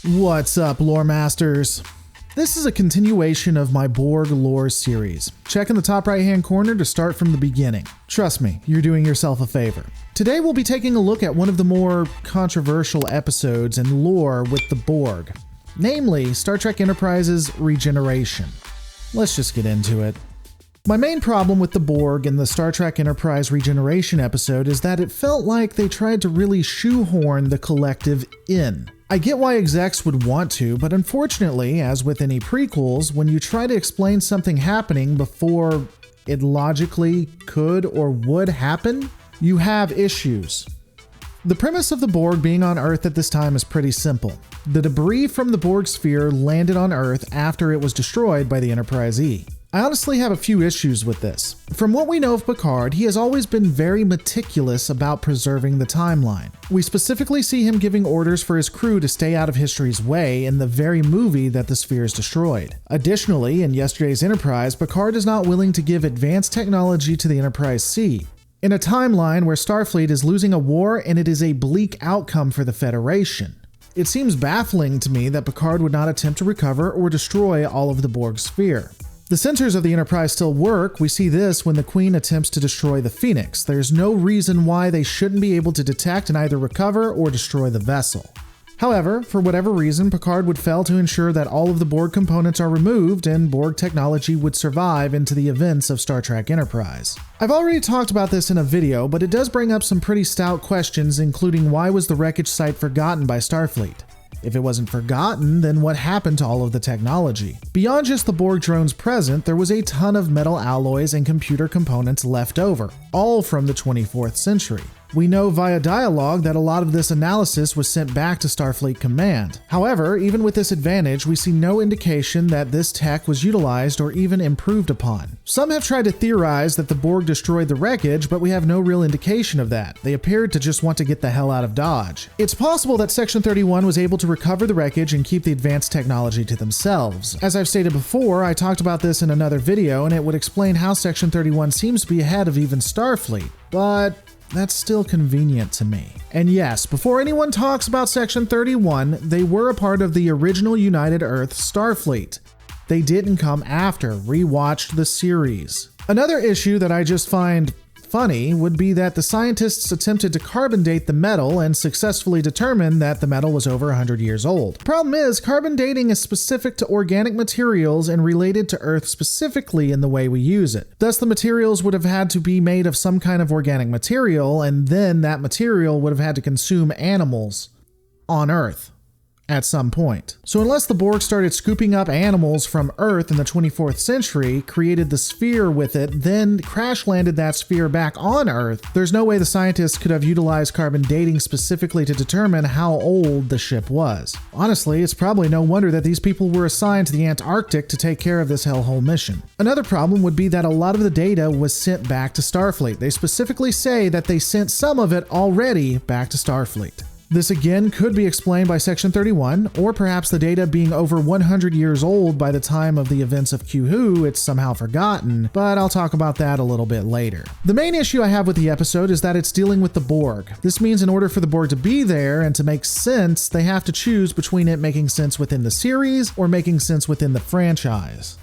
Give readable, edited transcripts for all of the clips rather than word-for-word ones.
What's up, lore masters? This is a continuation of my Borg lore series. Check in the top right hand corner to start from the beginning. Trust me, you're doing yourself a favor. Today we'll be taking a look at one of the more controversial episodes in lore with the Borg, namely Star Trek Enterprise's Regeneration. Let's just get into it. My main problem with the Borg in the Star Trek Enterprise Regeneration episode is that it felt like they tried to really shoehorn the collective in. I get why execs would want to, but unfortunately, as with any prequels, when you try to explain something happening before it logically could or would happen, you have issues. The premise of the Borg being on Earth at this time is pretty simple. The debris from the Borg sphere landed on Earth after it was destroyed by the Enterprise E. I honestly have a few issues with this. From what we know of Picard, he has always been very meticulous about preserving the timeline. We specifically see him giving orders for his crew to stay out of history's way in the very movie that the sphere is destroyed. Additionally, in yesterday's Enterprise, Picard is not willing to give advanced technology to the Enterprise C. In a timeline where Starfleet is losing a war and it is a bleak outcome for the Federation. It seems baffling to me that Picard would not attempt to recover or destroy all of the Borg sphere. The sensors of the Enterprise still work. We see this when the Queen attempts to destroy the Phoenix. There's no reason why they shouldn't be able to detect and either recover or destroy the vessel. However, for whatever reason, Picard would fail to ensure that all of the Borg components are removed and Borg technology would survive into the events of Star Trek Enterprise. I've already talked about this in a video, but it does bring up some pretty stout questions, including why was the wreckage site forgotten by Starfleet? If it wasn't forgotten, then what happened to all of the technology? Beyond just the Borg drones present, there was a ton of metal alloys and computer components left over, all from the 24th century. We know via dialogue that a lot of this analysis was sent back to Starfleet Command. However, even with this advantage, we see no indication that this tech was utilized or even improved upon. Some have tried to theorize that the Borg destroyed the wreckage, but we have no real indication of that. They appeared to just want to get the hell out of Dodge. It's possible that Section 31 was able to recover the wreckage and keep the advanced technology to themselves. As I've stated before, I talked about this in another video, and it would explain how Section 31 seems to be ahead of even Starfleet, but that's still convenient to me. And yes, before anyone talks about Section 31, they were a part of the original United Earth Starfleet. They didn't come after. Rewatched the series. Another issue that I just find funny would be that the scientists attempted to carbon date the metal and successfully determined that the metal was over 100 years old. The problem is, carbon dating is specific to organic materials and related to Earth specifically in the way we use it. Thus, the materials would have had to be made of some kind of organic material, and then that material would have had to consume animals on Earth at some point. So unless the Borg started scooping up animals from Earth in the 24th century, created the sphere with it, then crash landed that sphere back on Earth, there's no way the scientists could have utilized carbon dating specifically to determine how old the ship was. Honestly, it's probably no wonder that these people were assigned to the Antarctic to take care of this hellhole mission. Another problem would be that a lot of the data was sent back to Starfleet. They specifically say that they sent some of it already back to Starfleet. This again could be explained by Section 31, or perhaps the data being over 100 years old by the time of the events of Q-Who, it's somehow forgotten, but I'll talk about that a little bit later. The main issue I have with the episode is that it's dealing with the Borg. This means in order for the Borg to be there and to make sense, they have to choose between it making sense within the series or making sense within the franchise.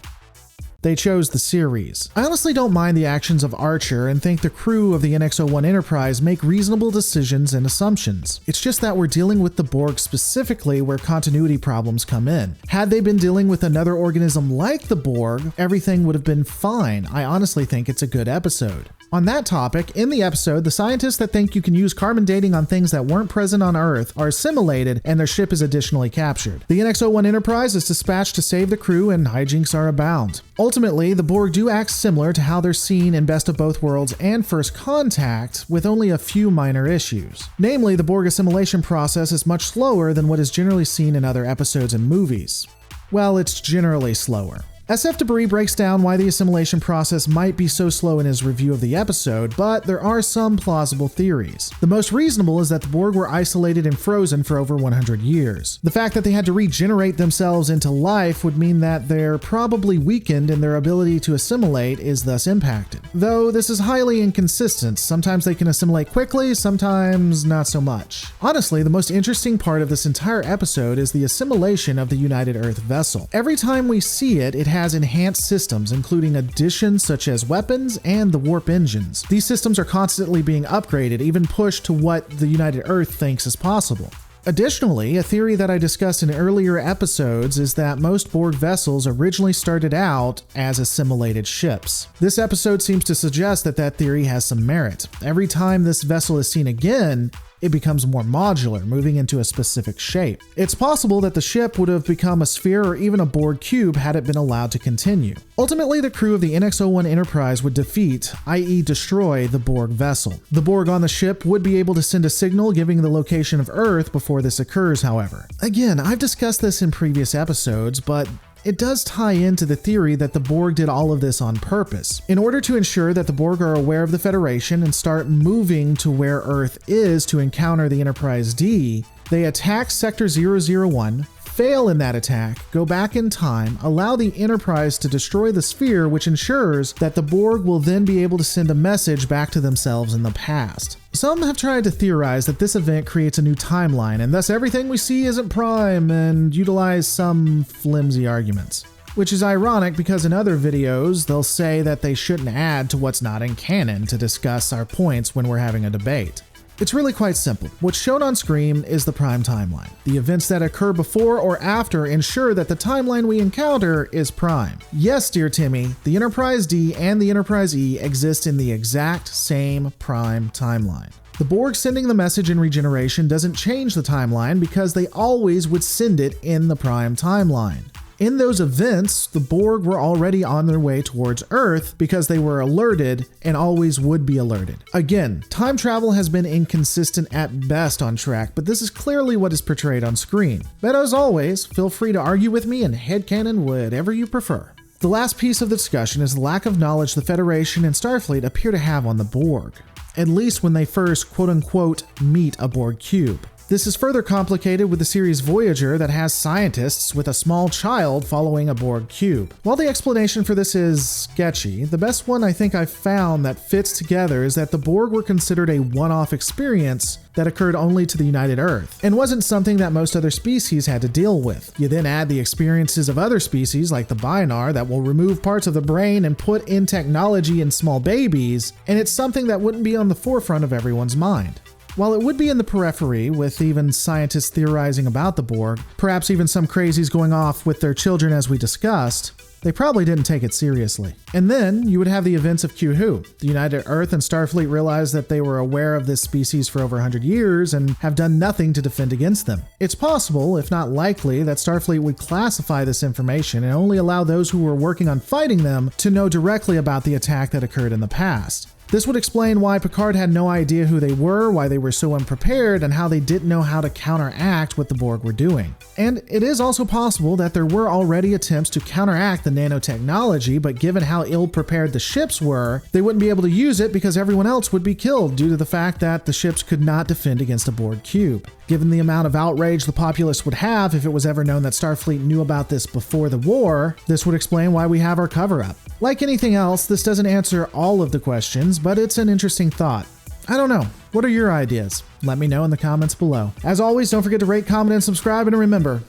They chose the series. I honestly don't mind the actions of Archer and think the crew of the NX-01 Enterprise make reasonable decisions and assumptions. It's just that we're dealing with the Borg specifically where continuity problems come in. Had they been dealing with another organism like the Borg, everything would have been fine. I honestly think it's a good episode. On that topic, in the episode, the scientists that think you can use carbon dating on things that weren't present on Earth are assimilated and their ship is additionally captured. The NX-01 Enterprise is dispatched to save the crew and hijinks are abound. Ultimately, the Borg do act similar to how they're seen in Best of Both Worlds and First Contact, with only a few minor issues. Namely, the Borg assimilation process is much slower than what is generally seen in other episodes and movies. Well, it's generally slower. SF Debris breaks down why the assimilation process might be so slow in his review of the episode, but there are some plausible theories. The most reasonable is that the Borg were isolated and frozen for over 100 years. The fact that they had to regenerate themselves into life would mean that they're probably weakened and their ability to assimilate is thus impacted. Though this is highly inconsistent. Sometimes they can assimilate quickly, sometimes not so much. Honestly, the most interesting part of this entire episode is the assimilation of the United Earth vessel. Every time we see it, it has enhanced systems, including additions such as weapons and the warp engines. These systems are constantly being upgraded, even pushed to what the United Earth thinks is possible. Additionally, a theory that I discussed in earlier episodes is that most Borg vessels originally started out as assimilated ships. This episode seems to suggest that that theory has some merit. Every time this vessel is seen again, it becomes more modular, moving into a specific shape. It's possible that the ship would have become a sphere or even a Borg cube had it been allowed to continue. Ultimately, the crew of the NX-01 Enterprise would defeat, i.e. destroy, the Borg vessel. The Borg on the ship would be able to send a signal giving the location of Earth before this occurs, however. Again, I've discussed this in previous episodes, but it does tie into the theory that the Borg did all of this on purpose. In order to ensure that the Borg are aware of the Federation and start moving to where Earth is to encounter the Enterprise D, they attack Sector 001, fail in that attack, go back in time, allow the Enterprise to destroy the sphere, which ensures that the Borg will then be able to send a message back to themselves in the past. Some have tried to theorize that this event creates a new timeline, and thus everything we see isn't prime, and utilize some flimsy arguments. Which is ironic because in other videos, they'll say that they shouldn't add to what's not in canon to discuss our points when we're having a debate. It's really quite simple. What's shown on screen is the prime timeline. The events that occur before or after ensure that the timeline we encounter is prime. Yes, dear Timmy, the Enterprise D and the Enterprise E exist in the exact same prime timeline. The Borg sending the message in Regeneration doesn't change the timeline because they always would send it in the prime timeline. In those events, the Borg were already on their way towards Earth because they were alerted and always would be alerted. Again, time travel has been inconsistent at best on Trek, but this is clearly what is portrayed on screen. But as always, feel free to argue with me and headcanon whatever you prefer. The last piece of the discussion is the lack of knowledge the Federation and Starfleet appear to have on the Borg, at least when they first quote-unquote meet a Borg cube. This is further complicated with the series Voyager that has scientists with a small child following a Borg cube. While the explanation for this is sketchy, the best one I think I've found that fits together is that the Borg were considered a one-off experience that occurred only to the United Earth, and wasn't something that most other species had to deal with. You then add the experiences of other species like the Binar that will remove parts of the brain and put in technology in small babies, and it's something that wouldn't be on the forefront of everyone's mind. While it would be in the periphery, with even scientists theorizing about the Borg, perhaps even some crazies going off with their children as we discussed, they probably didn't take it seriously. And then you would have the events of Q-Who. The United Earth and Starfleet realized that they were aware of this species for over 100 years and have done nothing to defend against them. It's possible, if not likely, that Starfleet would classify this information and only allow those who were working on fighting them to know directly about the attack that occurred in the past. This would explain why Picard had no idea who they were, why they were so unprepared, and how they didn't know how to counteract what the Borg were doing. And it is also possible that there were already attempts to counteract the nanotechnology, but given how ill-prepared the ships were, they wouldn't be able to use it because everyone else would be killed due to the fact that the ships could not defend against a Borg cube. Given the amount of outrage the populace would have if it was ever known that Starfleet knew about this before the war, this would explain why we have our cover-up. Like anything else, this doesn't answer all of the questions, but it's an interesting thought. I don't know. What are your ideas? Let me know in the comments below. As always, don't forget to rate, comment, and subscribe, and remember,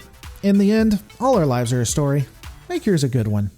in the end, all our lives are a story. Make yours a good one.